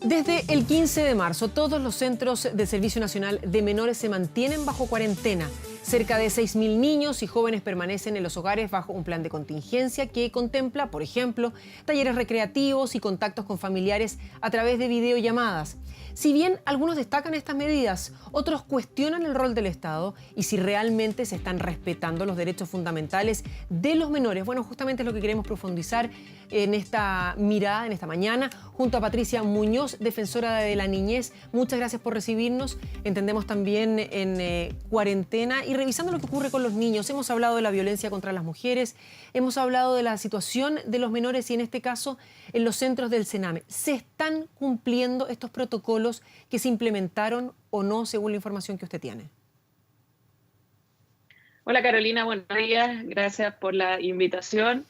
Desde el 15 de marzo, todos los centros del Servicio Nacional de Menores se mantienen bajo cuarentena. Cerca de 6.000 niños y jóvenes permanecen en los hogares bajo un plan de contingencia que contempla, por ejemplo, talleres recreativos y contactos con familiares a través de videollamadas. Si bien algunos destacan estas medidas, otros cuestionan el rol del Estado y si realmente se están respetando los derechos fundamentales de los menores. Bueno, justamente es lo que queremos profundizar en esta mirada, en esta mañana, junto a Patricia Muñoz, defensora de la niñez. Muchas gracias por recibirnos. Entendemos también en cuarentena y revisando lo que ocurre con los niños. Hemos hablado de la violencia contra las mujeres, hemos hablado de la situación de los menores y en este caso en los centros del Sename. ¿Se están cumpliendo estos protocolos que se implementaron o no según la información que usted tiene? Hola Carolina, buenos días. Gracias por la invitación.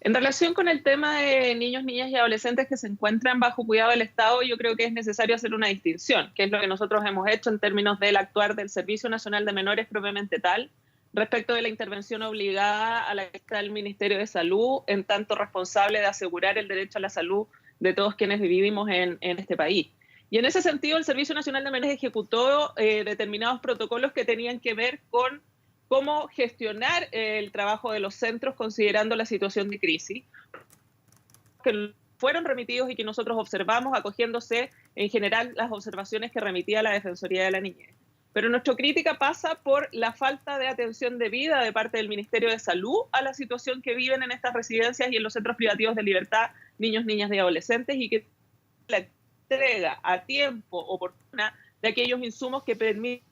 En relación con el tema de niños, niñas y adolescentes que se encuentran bajo cuidado del Estado, yo creo que es necesario hacer una distinción, que es lo que nosotros hemos hecho en términos del actuar del Servicio Nacional de Menores propiamente tal, respecto de la intervención obligada a la que está el Ministerio de Salud, en tanto responsable de asegurar el derecho a la salud de todos quienes vivimos en este país. Y en ese sentido, el Servicio Nacional de Menores ejecutó determinados protocolos que tenían que ver con cómo gestionar el trabajo de los centros considerando la situación de crisis, que fueron remitidos y que nosotros observamos acogiéndose en general las observaciones que remitía la Defensoría de la Niñez. Pero nuestra crítica pasa por la falta de atención debida de parte del Ministerio de Salud a la situación que viven en estas residencias y en los centros privativos de libertad niños, niñas y adolescentes, y que la entrega a tiempo oportuna de aquellos insumos que permiten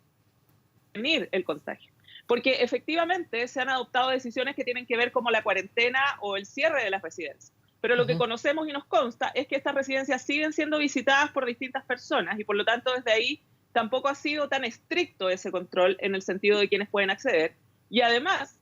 prevenir el contagio. Porque efectivamente se han adoptado decisiones que tienen que ver como la cuarentena o el cierre de las residencias. Pero lo que conocemos y nos consta es que estas residencias siguen siendo visitadas por distintas personas y por lo tanto desde ahí tampoco ha sido tan estricto ese control en el sentido de quienes pueden acceder. Y además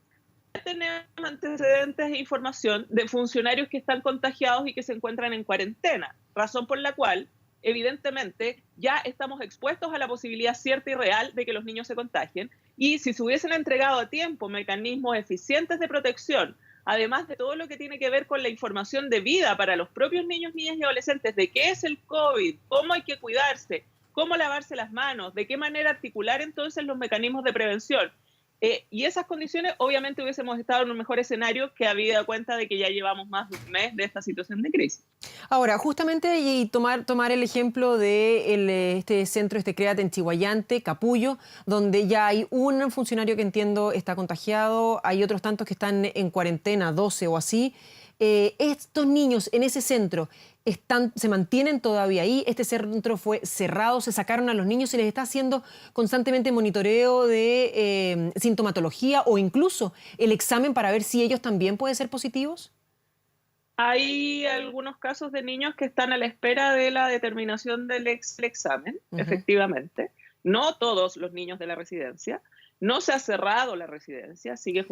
tenemos antecedentes e información de funcionarios que están contagiados y que se encuentran en cuarentena, razón por la cual evidentemente ya estamos expuestos a la posibilidad cierta y real de que los niños se contagien. Y si se hubiesen entregado a tiempo mecanismos eficientes de protección, además de todo lo que tiene que ver con la información debida para los propios niños, niñas y adolescentes de qué es el COVID, cómo hay que cuidarse, cómo lavarse las manos, de qué manera articular entonces los mecanismos de prevención. Y esas condiciones obviamente hubiésemos estado en un mejor escenario que habida cuenta de que ya llevamos más de un mes de esta situación de crisis. Ahora, justamente y tomar el ejemplo de este centro, CREAT en Chihuayante, Capullo, donde ya hay un funcionario que entiendo está contagiado, hay otros tantos que están en cuarentena, 12 o así. Estos niños en ese centro se mantienen todavía ahí. Este centro fue cerrado, se sacaron a los niños, se les está haciendo constantemente monitoreo de sintomatología o incluso el examen para ver si ellos también pueden ser positivos. Hay algunos casos de niños que están a la espera de la determinación del examen, efectivamente. No todos los niños de la residencia. No se ha cerrado la residencia, sigue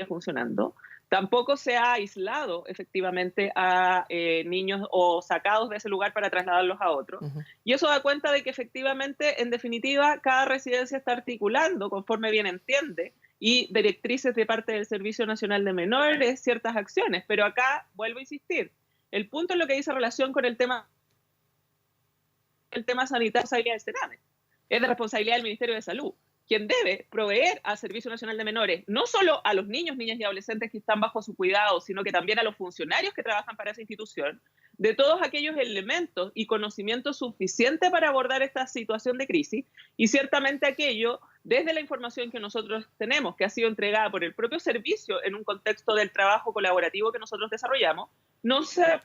funcionando. Tampoco se ha aislado efectivamente a niños o sacados de ese lugar para trasladarlos a otro. Y eso da cuenta de que efectivamente, en definitiva, cada residencia está articulando, conforme bien entiende, y directrices de parte del Servicio Nacional de Menores, ciertas acciones. Pero acá, vuelvo a insistir, el punto es lo que dice relación con el tema sanitario, responsabilidad del Sename. Es de responsabilidad del Ministerio de Salud, quien debe proveer al Servicio Nacional de Menores, no solo a los niños, niñas y adolescentes que están bajo su cuidado, sino que también a los funcionarios que trabajan para esa institución, de todos aquellos elementos y conocimiento suficiente para abordar esta situación de crisis, y ciertamente aquello, desde la información que nosotros tenemos, que ha sido entregada por el propio servicio en un contexto del trabajo colaborativo que nosotros desarrollamos, no se ha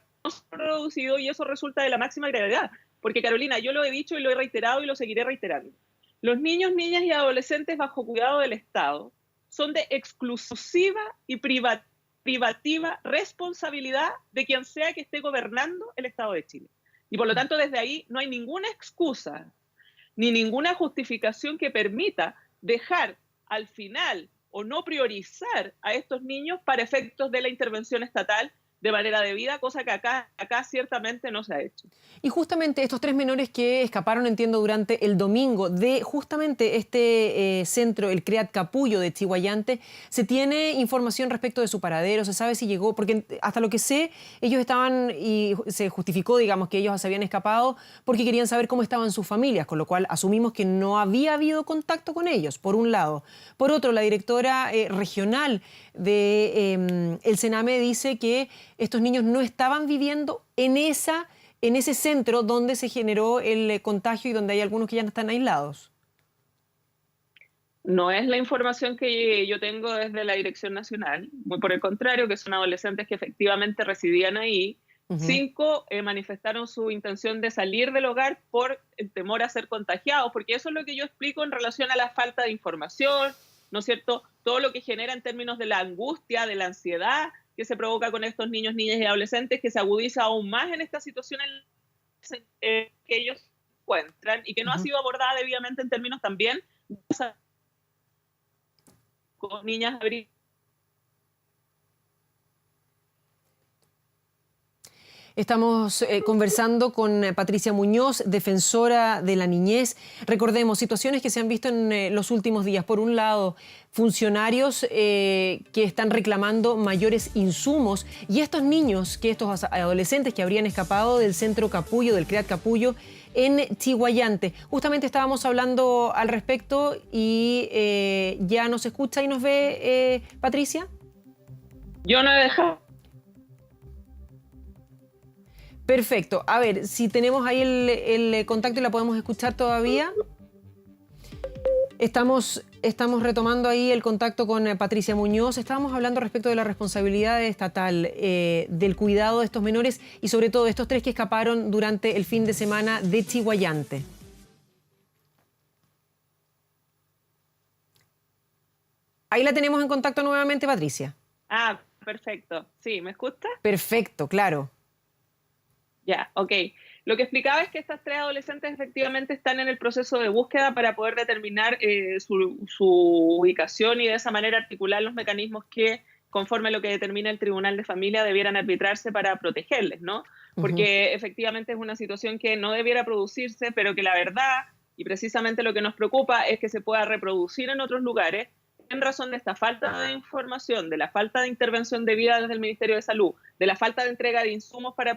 producido, y eso resulta de la máxima gravedad. Porque Carolina, yo lo he dicho y lo he reiterado y lo seguiré reiterando. Los niños, niñas y adolescentes bajo cuidado del Estado son de exclusiva y privativa responsabilidad de quien sea que esté gobernando el Estado de Chile. Y por lo tanto, desde ahí no hay ninguna excusa ni ninguna justificación que permita dejar al final o no priorizar a estos niños para efectos de la intervención estatal de manera debida, cosa que acá ciertamente no se ha hecho. Y justamente estos 3 menores que escaparon, entiendo, durante el domingo de justamente este centro, el CREAT Capullo de Chiguayante, ¿se tiene información respecto de su paradero? ¿Se sabe si llegó? Porque hasta lo que sé, ellos estaban, y se justificó, digamos, que ellos se habían escapado porque querían saber cómo estaban sus familias, con lo cual asumimos que no había habido contacto con ellos, por un lado. Por otro, la directora regional de el Sename dice que estos niños no estaban viviendo en ese centro donde se generó el contagio y donde hay algunos que ya no están aislados. No es la información que yo tengo desde la Dirección Nacional, muy por el contrario, que son adolescentes que efectivamente residían ahí. 5 manifestaron su intención de salir del hogar por el temor a ser contagiados, porque eso es lo que yo explico en relación a la falta de información, ¿no es cierto? Todo lo que genera en términos de la angustia, de la ansiedad que se provoca con estos niños, niñas y adolescentes, que se agudiza aún más en esta situación que ellos se encuentran y que no ha sido abordada debidamente en términos también con niñas abrigadas. Estamos conversando con Patricia Muñoz, defensora de la niñez. Recordemos, situaciones que se han visto en los últimos días. Por un lado, funcionarios que están reclamando mayores insumos y estos niños, estos adolescentes que habrían escapado del centro Capullo, del CREAT Capullo, en Chiguayante. Justamente estábamos hablando al respecto y ya nos escucha y nos ve, Patricia. Yo no he dejado. Perfecto. A ver, si tenemos ahí el contacto y la podemos escuchar todavía. Estamos retomando ahí el contacto con Patricia Muñoz. Estábamos hablando respecto de la responsabilidad estatal, del cuidado de estos menores y sobre todo de estos 3 que escaparon durante el fin de semana de Chiguayante. Ahí la tenemos en contacto nuevamente, Patricia. Ah, perfecto. Sí, ¿me escucha? Perfecto, claro. Ya, ok. Lo que explicaba es que estas 3 adolescentes efectivamente están en el proceso de búsqueda para poder determinar su ubicación y de esa manera articular los mecanismos que, conforme a lo que determina el Tribunal de Familia, debieran arbitrarse para protegerles, ¿no? Porque efectivamente es una situación que no debiera producirse, pero que la verdad, y precisamente lo que nos preocupa, es que se pueda reproducir en otros lugares en razón de esta falta de información, de la falta de intervención debida desde el Ministerio de Salud, de la falta de entrega de insumos para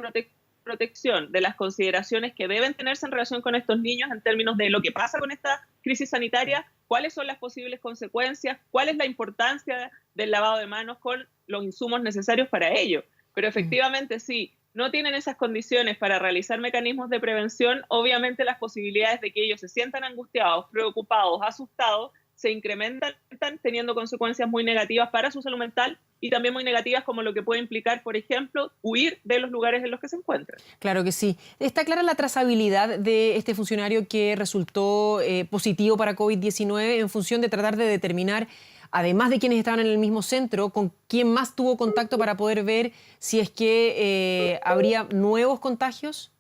protección, de las consideraciones que deben tenerse en relación con estos niños en términos de lo que pasa con esta crisis sanitaria, cuáles son las posibles consecuencias, cuál es la importancia del lavado de manos con los insumos necesarios para ello. Pero efectivamente, si no tienen esas condiciones para realizar mecanismos de prevención, obviamente las posibilidades de que ellos se sientan angustiados, preocupados, asustados, se incrementan, teniendo consecuencias muy negativas para su salud mental y también muy negativas como lo que puede implicar, por ejemplo, huir de los lugares en los que se encuentran. Claro que sí. ¿Está clara la trazabilidad de este funcionario que resultó positivo para COVID-19 en función de tratar de determinar, además de quienes estaban en el mismo centro, con quién más tuvo contacto para poder ver si es que habría nuevos contagios?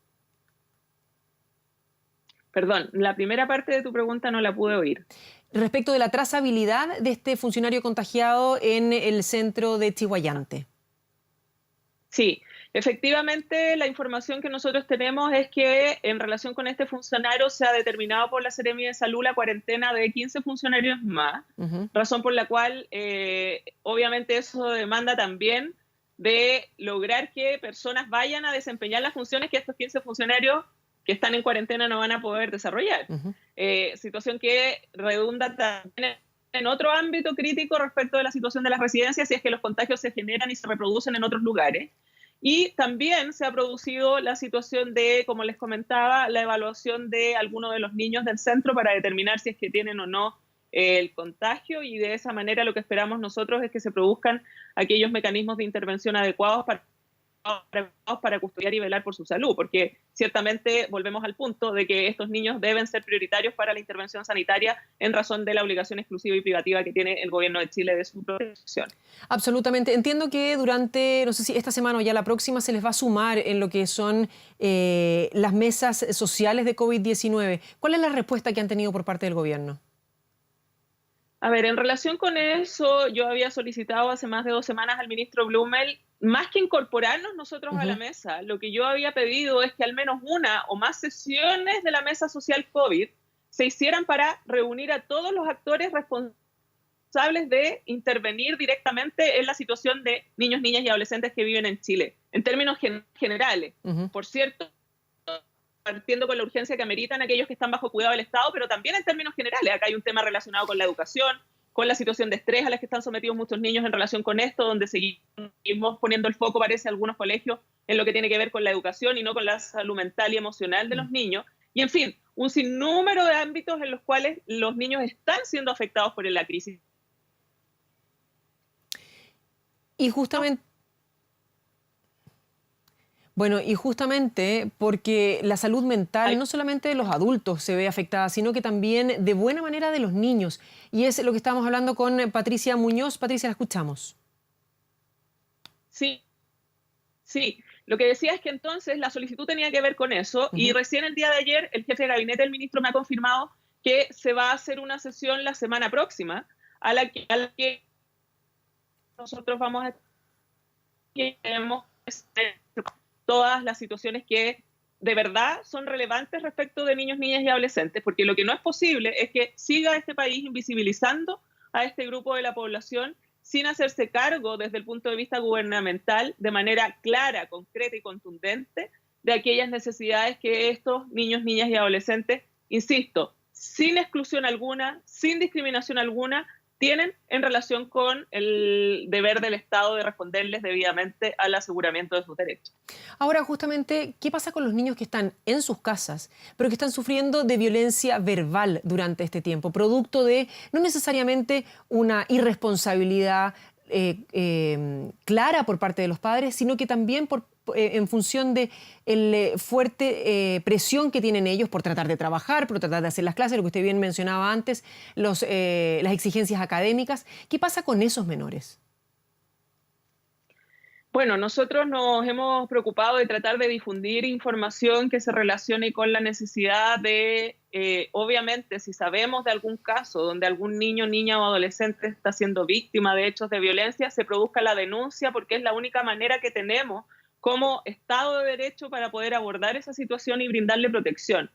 Perdón, la primera parte de tu pregunta no la pude oír. Respecto de la trazabilidad de este funcionario contagiado en el centro de Chiguayante. Sí, efectivamente la información que nosotros tenemos es que en relación con este funcionario se ha determinado por la Seremi de Salud la cuarentena de 15 funcionarios más, razón por la cual obviamente eso demanda también de lograr que personas vayan a desempeñar las funciones que estos 15 funcionarios que están en cuarentena no van a poder desarrollar. Situación que redunda también en otro ámbito crítico respecto de la situación de las residencias, si es que los contagios se generan y se reproducen en otros lugares. Y también se ha producido la situación de, como les comentaba, la evaluación de algunos de los niños del centro para determinar si es que tienen o no el contagio, y de esa manera lo que esperamos nosotros es que se produzcan aquellos mecanismos de intervención adecuados para custodiar y velar por su salud, porque ciertamente volvemos al punto de que estos niños deben ser prioritarios para la intervención sanitaria en razón de la obligación exclusiva y privativa que tiene el gobierno de Chile de su protección. Absolutamente. Entiendo que durante, no sé si esta semana o ya la próxima, se les va a sumar en lo que son las mesas sociales de COVID-19. ¿Cuál es la respuesta que han tenido por parte del gobierno? A ver, en relación con eso, yo había solicitado hace más de 2 semanas al ministro Blumel más que incorporarnos nosotros a la mesa, lo que yo había pedido es que al menos una o más sesiones de la mesa social COVID se hicieran para reunir a todos los actores responsables de intervenir directamente en la situación de niños, niñas y adolescentes que viven en Chile, en términos generales. Por cierto, partiendo con la urgencia que ameritan aquellos que están bajo cuidado del Estado, pero también en términos generales. Acá hay un tema relacionado con la educación, con la situación de estrés a la que están sometidos muchos niños en relación con esto, donde seguimos poniendo el foco, parece, algunos colegios, en lo que tiene que ver con la educación y no con la salud mental y emocional de los niños. Y, en fin, un sinnúmero de ámbitos en los cuales los niños están siendo afectados por la crisis. Y justamente... Bueno, y justamente porque la salud mental no solamente de los adultos se ve afectada, sino que también de buena manera de los niños. Y es lo que estábamos hablando con Patricia Muñoz. Patricia, la escuchamos. Sí, sí. Lo que decía es que entonces la solicitud tenía que ver con eso y recién el día de ayer el jefe de gabinete del ministro me ha confirmado que se va a hacer una sesión la semana próxima a la que nosotros vamos a... queremos todas las situaciones que de verdad son relevantes respecto de niños, niñas y adolescentes, porque lo que no es posible es que siga este país invisibilizando a este grupo de la población sin hacerse cargo desde el punto de vista gubernamental de manera clara, concreta y contundente de aquellas necesidades que estos niños, niñas y adolescentes, insisto, sin exclusión alguna, sin discriminación alguna, tienen en relación con el deber del Estado de responderles debidamente al aseguramiento de sus derechos. Ahora, justamente, ¿qué pasa con los niños que están en sus casas, pero que están sufriendo de violencia verbal durante este tiempo, producto de no necesariamente una irresponsabilidad clara por parte de los padres, sino que también en función de la fuerte presión que tienen ellos por tratar de trabajar, por tratar de hacer las clases, lo que usted bien mencionaba antes, las exigencias académicas? ¿Qué pasa con esos menores? Bueno, nosotros nos hemos preocupado de tratar de difundir información que se relacione con la necesidad de, obviamente, si sabemos de algún caso donde algún niño, niña o adolescente está siendo víctima de hechos de violencia, se produzca la denuncia, porque es la única manera que tenemos como Estado de Derecho para poder abordar esa situación y brindarle protección.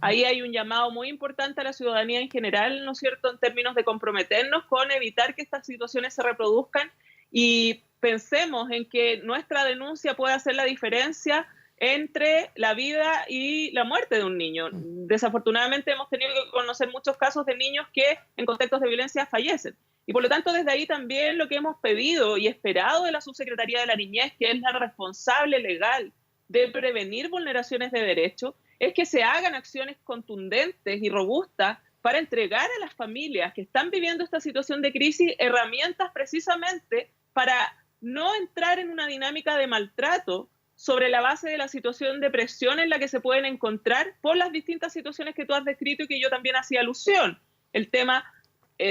Ahí hay un llamado muy importante a la ciudadanía en general, ¿no es cierto?, en términos de comprometernos con evitar que estas situaciones se reproduzcan y pensemos en que nuestra denuncia puede hacer la diferencia entre la vida y la muerte de un niño. Desafortunadamente hemos tenido que conocer muchos casos de niños que en contextos de violencia fallecen. Y por lo tanto, desde ahí también lo que hemos pedido y esperado de la Subsecretaría de la Niñez, que es la responsable legal de prevenir vulneraciones de derechos, es que se hagan acciones contundentes y robustas para entregar a las familias que están viviendo esta situación de crisis herramientas precisamente para no entrar en una dinámica de maltrato sobre la base de la situación de presión en la que se pueden encontrar por las distintas situaciones que tú has descrito y que yo también hacía alusión. El tema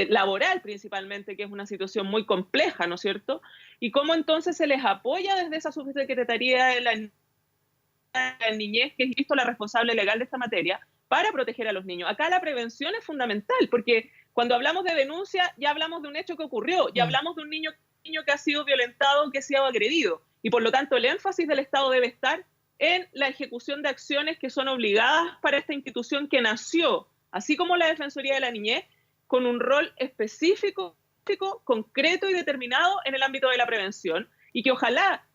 laboral principalmente, que es una situación muy compleja, ¿no es cierto? Y cómo entonces se les apoya desde esa Subsecretaría de la Niñez, que es justo la responsable legal de esta materia, para proteger a los niños. Acá la prevención es fundamental, porque cuando hablamos de denuncia, ya hablamos de un hecho que ocurrió, ya hablamos de un niño que ha sido violentado, que ha sido agredido. Y por lo tanto, el énfasis del Estado debe estar en la ejecución de acciones que son obligadas para esta institución que nació, así como la Defensoría de la Niñez, con un rol específico, concreto y determinado en el ámbito de la prevención, y que ojalá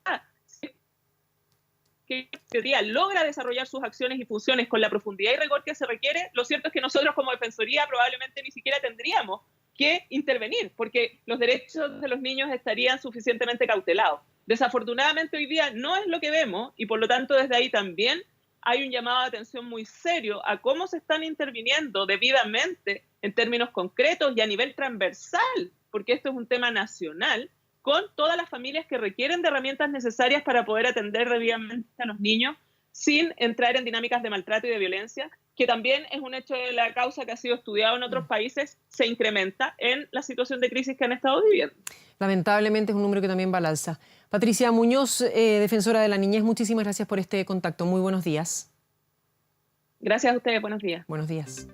que logra desarrollar sus acciones y funciones con la profundidad y rigor que se requiere. Lo cierto es que nosotros como Defensoría probablemente ni siquiera tendríamos que intervenir, porque los derechos de los niños estarían suficientemente cautelados. Desafortunadamente hoy día no es lo que vemos, y por lo tanto desde ahí también hay un llamado de atención muy serio a cómo se están interviniendo debidamente en términos concretos y a nivel transversal, porque esto es un tema nacional, con todas las familias que requieren de herramientas necesarias para poder atender debidamente a los niños sin entrar en dinámicas de maltrato y de violencia, que también es un hecho de la causa que ha sido estudiado en otros países, se incrementa en la situación de crisis que han estado viviendo. Lamentablemente es un número que también va al alza. Patricia Muñoz, defensora de la niñez, muchísimas gracias por este contacto. Muy buenos días. Gracias a ustedes, buenos días. Buenos días.